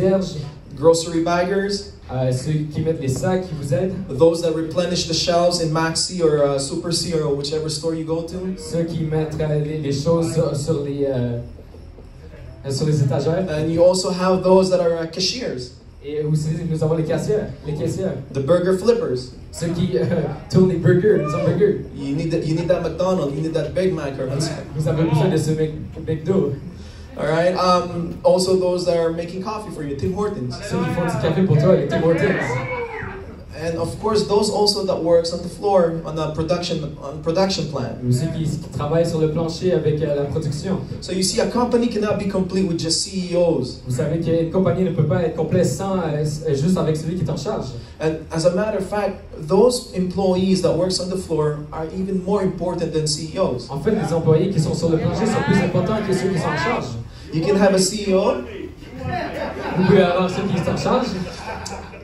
Serge, grocery baggers, ceux qui mettent les sacs, qui vous aident, those that replenish the shelves in Maxi or Super C or whichever store you go to. ceux qui mettent les choses sur les étagères. And you also have those that are cashiers, Et aussi, nous avons les caissières, the burger flippers. ceux qui tournent les burgers, les hamburgers. You need that McDonald's, you need that Big Mac or Vous avez besoin de ce McDo. all right. Also those that are making coffee for you, Tim Hortons. Ceux qui font du café pour toi, les Tim Hortons. And of course those also that works on the floor on the production plant. Et aussi qui travaillent sur le plancher avec la production. So you see, a company cannot be complete with just CEOs. Vous savez qu'une compagnie ne peut pas être complète sans juste avec celui qui est en charge. And as a matter of fact, those employees that works on the floor are even more important than CEOs. En fait, les employés qui sont sur le plancher sont plus importants que ceux qui sont en charge. You can have a CEO, Vous pouvez avoir ceux qui sont en charge,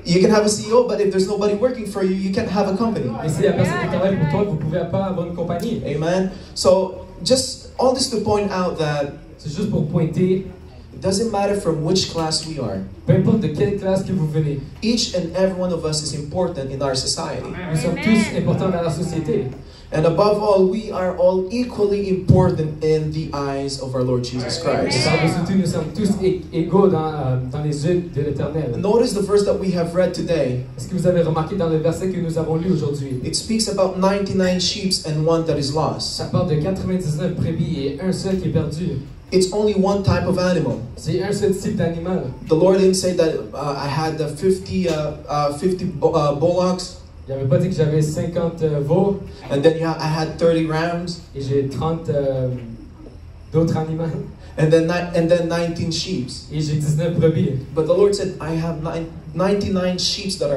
you can have a CEO, but if there's nobody working for you, you can't have a company. mais s'il n'y a personne qui travaille pour toi, vous ne pouvez pas avoir une compagnie. Amen. So just all this to point out that C'est juste pour pointer, it doesn't matter from which class we are. peu importe de quelle classe que vous venez, Each and every one of us is important in our society. nous sommes tous importants dans la société. And above all, we are all equally important in the eyes of our Lord Jesus Et Christ. par-dessus tout, nous sommes tous égaux dans les yeux de l'Éternel. Notice the verse that we have read today. Est-ce que vous avez remarqué dans le verset que nous avons lu aujourd'hui? It speaks about 99 sheep and one that is lost. Ça parle de 99 brebis et un seul qui est perdu. It's only one type of animal. C'est un seul type d'animal. The Lord didn't say that I had 50 bullocks, Il n'avait pas dit que j'avais 50 veaux and then I had 30 rams, et j'ai 30 d'autres animaux and then 19 sheep. et j'ai 19 brebis. But the Lord said, I have 99 sheep that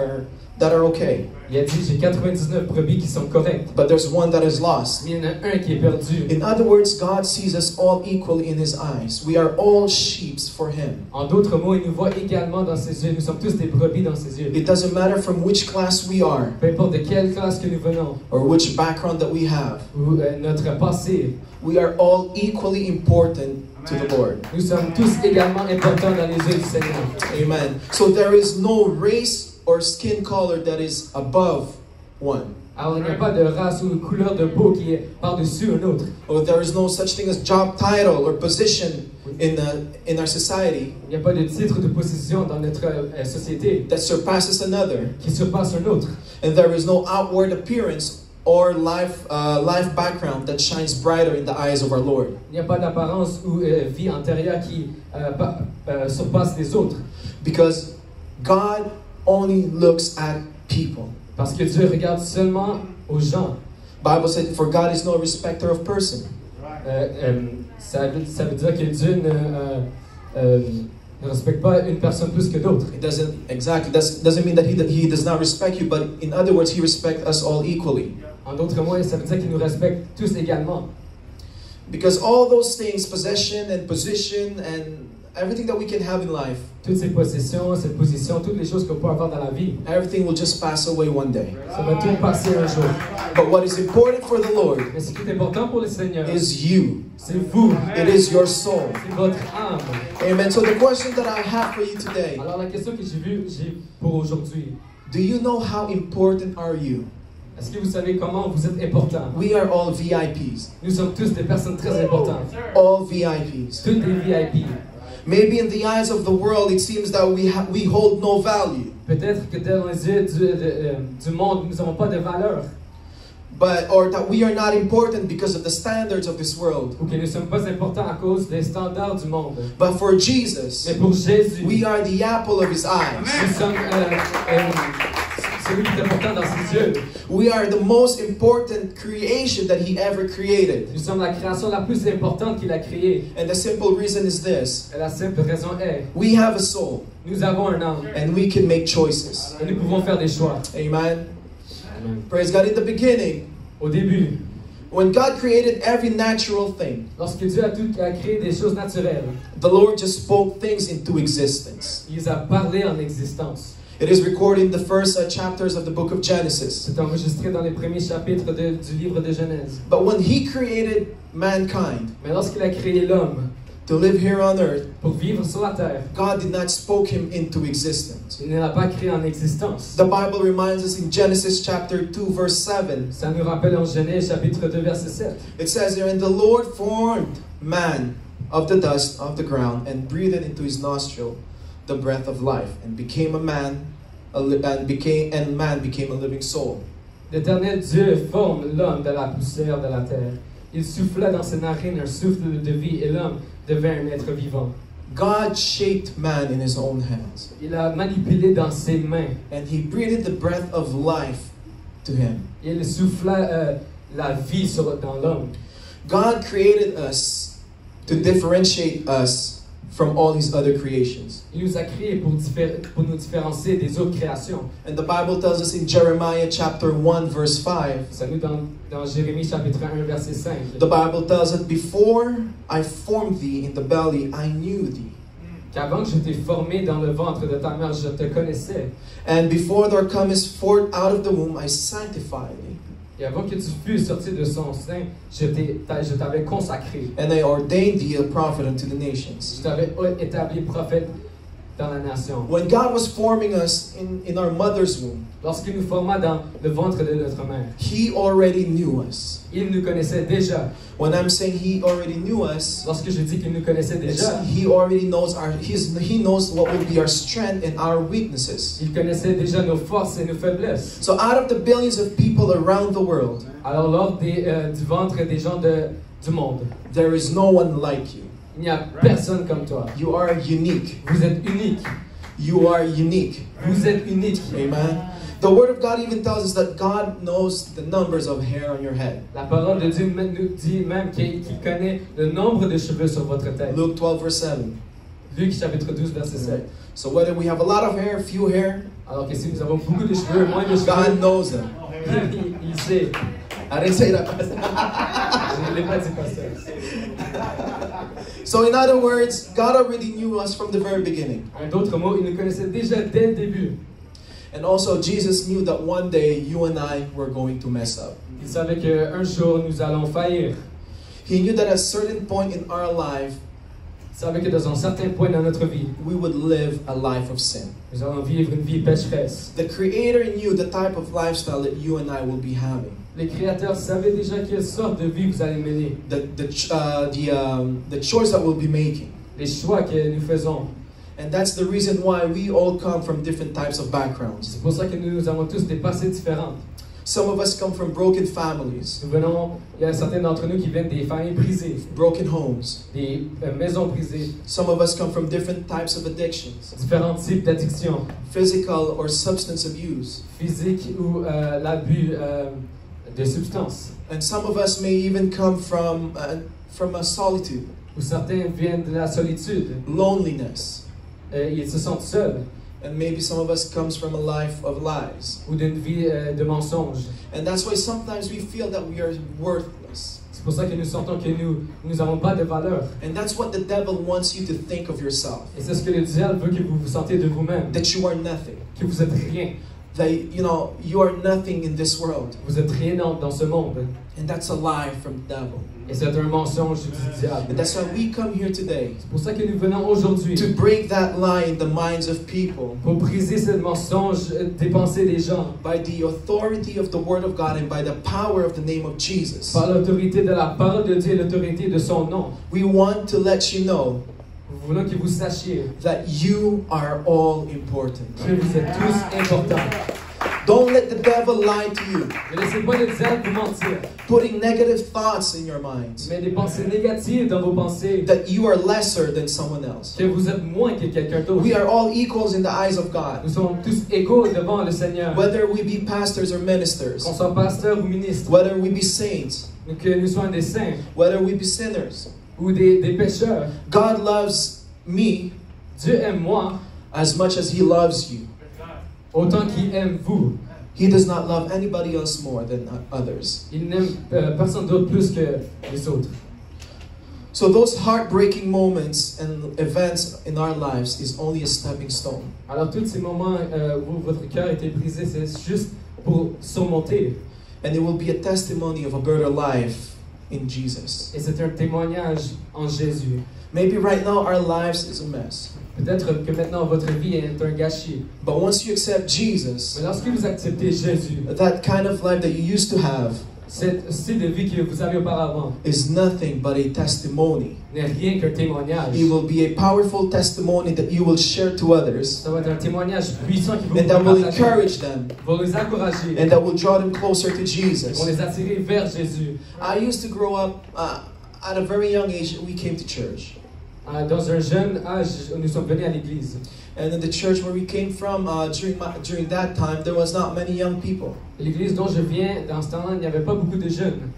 are okay. Il a dit j'ai 99 brebis qui sont correctes, But there's one that is lost. mais il y en a un qui est perdu. In other words, God sees us all equally in His eyes. We are all sheep for Him. En d'autres mots, il nous voit également dans ses yeux. Nous sommes tous des brebis dans ses yeux. It doesn't matter from which class we are Peu importe de quelle classe que nous venons or which background that we have. ou notre passé, We are all equally important to the Lord. nous sommes tous également importants dans les yeux du Seigneur. Amen. So there is no race or skin color that is above one. Alors il n'y a pas de race ou de couleur de peau qui est par-dessus un autre. Or there is no such thing as job title or position in our society Il n'y a pas de titre de position dans notre société that surpasses another. qui surpasse un autre. And there is no outward appearance or life background that shines brighter in the eyes of our Lord. Il n'y a pas d'apparence ou vie antérieure qui surpasse les autres. Because God only looks at people. Parce que Dieu regarde seulement aux gens. Bible said, for God is no respecter of person. Ça veut dire que Dieu ne respecte pas une personne plus que d'autres. It doesn't mean that he does not respect you, but in other words, He respects us all equally. En d'autres mots, ça veut dire qu'il nous respecte tous également. Because all those things, possession and position and everything that we can have in life, Toutes ces possessions, cette position, toutes les choses qu'on peut avoir dans la vie, everything will just pass away one day. ça va tout passer un jour. But what is important for the Lord Mais ce qui est important pour le Seigneur, is you. c'est vous, It is your soul. c'est votre âme. Amen. So the question that I have for you today, Alors la question que j'ai pour aujourd'hui, do you know how important are you? est-ce que vous savez comment vous êtes important? We are all VIPs. Nous sommes tous des personnes très importantes, All VIPs. toutes des VIP. Maybe in the eyes of the world, it seems that we hold no value. Peut-être que dans les yeux du monde, nous n'avons pas de valeur, Or that we are not important because of the standards of this world. ou que nous ne sommes pas importants à cause des standards du monde. But for Jesus, Mais pour Jésus, we are the apple of His eyes. nous sommes celui qui est important dans ses yeux. We are the most important creation that He ever created. Nous sommes la création la plus importante qu'il a créée. And the simple reason is this: Et la simple raison est, we have a soul nous avons un âme and we can make choices. et nous pouvons faire des choix. Amen. Praise God. In the beginning, Au début, when God created every natural thing, lorsque Dieu a créé des choses naturelles, the Lord just spoke things into existence. il a parlé en existence. It is recorded in the first chapters of the book of Genesis. C'est enregistré dans les premiers chapitres du livre de Genèse. But when He created mankind, Mais lorsqu'il a créé l'homme, to live here on earth, pour vivre sur la terre. God did not spoke him into existence. Il ne l'a pas créé en existence. The Bible reminds us in Genesis chapter 2 verse 7. Ça nous rappelle en Genèse chapitre 2 verset 7. It says here, and the Lord formed man of the dust of the ground and breathed into his nostril the breath of life, and became a man, and man became a living soul. L'Éternel Dieu forme l'homme de la poussière de la terre. Il souffla dans ses narines un souffle de vie et l'homme devint un être vivant. God shaped man in his own hands, Il a manipulé dans ses mains. and he breathed the breath of life to him. Il souffla la vie dans l'homme. God created us to differentiate us from all his other creations. Il nous a créés pour nous différencier des autres créations. And the Bible tells us in Jeremiah chapter 1 verse 5, Ça nous dans Jérémie chapitre 1 verset 5. the Bible tells us, before I formed thee in the belly, I knew thee. Qu'avant que je t'ai formé dans le ventre de ta mère, je te connaissais. And before thou comest forth out of the womb, I sanctified thee. Et avant que tu fusses sorti de son sein, je t'avais consacré. And I ordained thee a prophet unto the nations. Je t'avais établi prophète dans la nation. When God was forming us in our mother's womb, Lorsqu'il nous forma dans le ventre de notre mère, he already knew us. il nous connaissait déjà. When I'm saying he already knew us, Lorsque je dis qu'il nous connaissait it's, déjà, he already knows he knows what will be our strength and our weaknesses. il connaissait déjà nos forces et nos faiblesses. So out of the billions of people around the world, Alors lors du ventre des gens du monde, there is no one like you. il n'y a personne comme toi. You are unique. Vous êtes unique. You are unique. Vous êtes unique. Amen. The Word of God even tells us that God knows the numbers of hair on your head. La parole de Dieu nous dit même qu'il connaît le nombre de cheveux sur votre tête. Luke 12 verse 7. Luc chapitre 12 verset 7. So whether we have a lot of hair, few hair, Alors que si nous avons beaucoup de cheveux, moins de God cheveux, knows them. il sait. I didn't say that. Je ne l'ai pas dit, pasteur. So in other words, God already knew us from the very beginning. En d'autres mots, il nous connaissait déjà dès le début. And also Jesus knew that one day you and I were going to mess up. Il savait qu'un jour nous allons faillir. He knew that at a certain point in our life, Il savait que dans un certain point dans notre vie, we would live a life of sin. nous allons vivre une vie pécheresse. The Creator knew the type of lifestyle that you and I will be having. Les créateurs savaient déjà quelle sorte de vie vous allez mener. The choice that we'll be making. Les choix que nous faisons. And that's the reason why we all come from different types of backgrounds. C'est pour ça que nous avons tous des passés différents. Some of us come from broken families, Il y a certains d'entre nous qui viennent des familles brisées, broken homes. des maisons brisées, Some of us come from different types of addictions, différents types d'addictions, physical or substance abuse. physiques ou l'abus de substances. And some of us may even come from a solitude, Ou certains viennent de la solitude, loneliness. ils se sentent seuls, And maybe some of us comes from a life of lies. ou d'une vie de mensonges. And that's why sometimes we feel that we are worthless. C'est pour ça que nous sentons que nous n'avons pas de valeur. And that's what the devil wants you to think of yourself. Et c'est ce que le diable veut que vous vous sentiez de vous-même, That you are nothing. que vous êtes rien. That, you are nothing in this world. Vous êtes rien dans ce monde. And that's a lie from the devil. Et c'est un mensonge du diable. And that's why we come here today, C'est pour ça que nous venons aujourd'hui, to break that lie in the minds of people pour briser ce mensonge des pensées des gens, by the authority of the Word of God and by the power of the name of Jesus. par l'autorité de la parole de Dieu et l'autorité de son nom. We want to let you know Nous voulons que vous sachiez that you are all important. que vous êtes tous importants. Don't let the devil lie to you, Ne laissez pas le diable vous mentir. putting negative thoughts in your minds, Mais des pensées négatives dans vos pensées, that you are lesser than someone else. que vous êtes moins que quelqu'un d'autre. We are all equals in the eyes of God, Nous sommes tous égaux devant le Seigneur. whether we be pastors or ministers, Qu'on soit pasteur ou ministre, whether we be saints, que nous soyons des saints whether we be sinners. ou des pécheurs. God loves me Dieu aime moi as much as He loves you. autant qu'il aime vous. He does not love anybody else more than others. Il n'aime personne d'autre plus que les autres. So those heartbreaking moments and events in our lives is only a stepping stone. Alors tous ces moments où votre cœur a été brisé, c'est juste pour surmonter. And it will be a testimony of a better life in Jesus. Et c'est un témoignage en Jésus. Maybe right now our lives is a mess. Peut-être que maintenant votre vie est un gâchis. But once you accept Jesus, Mais lorsque vous acceptez Jésus, that kind of life that you used to have cet style de vie que vous avez auparavant is nothing but a testimony. n'est rien qu'un témoignage. It will be a powerful testimony that you will share to others, Ça va être un témoignage puissant qui va and that vous will partager, encourage them, va les encourager, and that will draw them closer to vont Jesus. les attirer vers Jésus. I used to grow up at a very young age. We came to church, Dans un jeune âge, nous sommes venus à l'église. and in the church where we came from, during that time, there was not many young people. L'église dont je viens, dans ce temps-là, il n'y avait pas beaucoup de jeunes.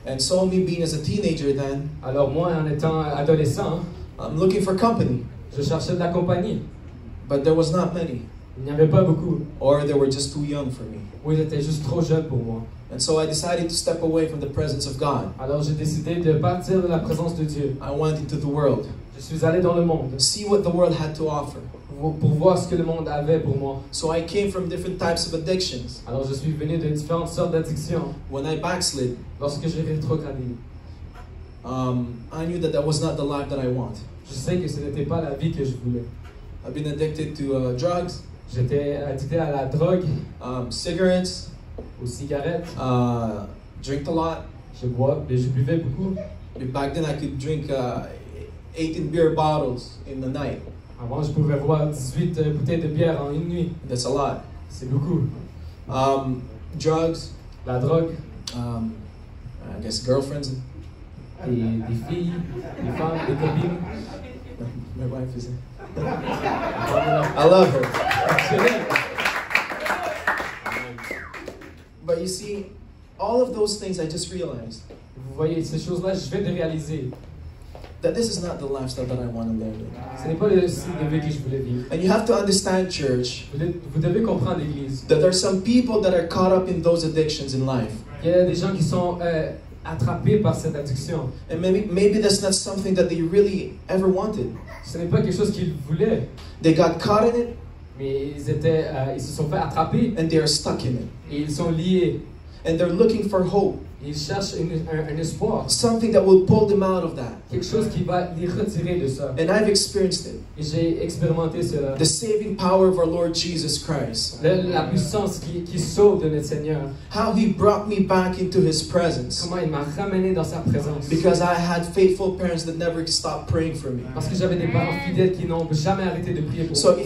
And so me being as a teenager then, Alors moi, en étant adolescent, I'm looking for company, je cherchais de la compagnie. but there was not many, Il n'y avait pas beaucoup. or they were just too young for me. Ou ils étaient juste trop jeunes pour moi. And so I decided to step away from the presence of God. Alors j'ai décidé de partir de la présence de Dieu. I went into the world, Je suis allé dans le monde see what the world had to offer. pour voir ce que le monde avait pour moi. So I came from different types of addictions. Alors je suis venu de différentes sortes d'addictions. When I backslid, Lorsque j'ai rétrogradé, I knew that that was not the life that I want. je sais que ce n'était pas la vie que je voulais. I've been addicted to drugs, J'étais addicté à la drogue, cigarettes, aux cigarettes. drink a lot. Je buvais beaucoup. Back then I could drink 18 beer bottles in the night. Avant, je pouvais boire 18 bouteilles de bière en une nuit. That's a lot. C'est beaucoup. Drugs, La drogue, I guess girlfriends. des filles, des femmes, des copines. My wife is. I love her. Je l'aime. But you see, all of those things I just realized Vous voyez, ces choses-là, je viens de réaliser. that this is not the lifestyle that I want to live. Ce n'est pas le style de vie que je voulais vivre. And you have to understand, church, Vous devez comprendre, l'Église. that there are some people that are caught up in those addictions in life. Il y a des gens qui sont attrapés par cette addiction. And maybe that's not something that they really ever wanted. Ce n'est pas quelque chose qu'ils voulaient, They got caught in it mais ils se sont fait attraper and they are stuck in it. et ils sont liés. And they're looking for hope, Ils cherchent un espoir, something that will pull them out of that. quelque chose qui va les retirer de ça. And I've experienced it. Et j'ai expérimenté cela. The saving power of our Lord Jesus Christ. La puissance qui sauve de notre Seigneur. How He brought me back into His presence. Comment il m'a ramené dans sa présence. Because I had faithful parents that never stopped praying for me. Parce que j'avais des parents fidèles qui n'ont jamais arrêté de prier pour So moi.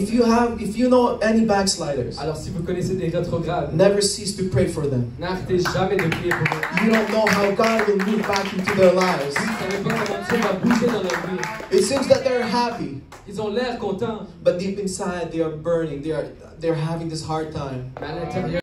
if you know any backsliders, Alors si vous connaissez des rétrogrades, never cease to pray for them. n'arrêtez jamais de prier pour eux. You don't know how God will move back into their lives. Vous ne savez pas comment Dieu va bouger dans leur vie. It seems that they're happy, Ils ont l'air contents, but deep inside they are burning. They're having this hard time. mais à l'intérieur,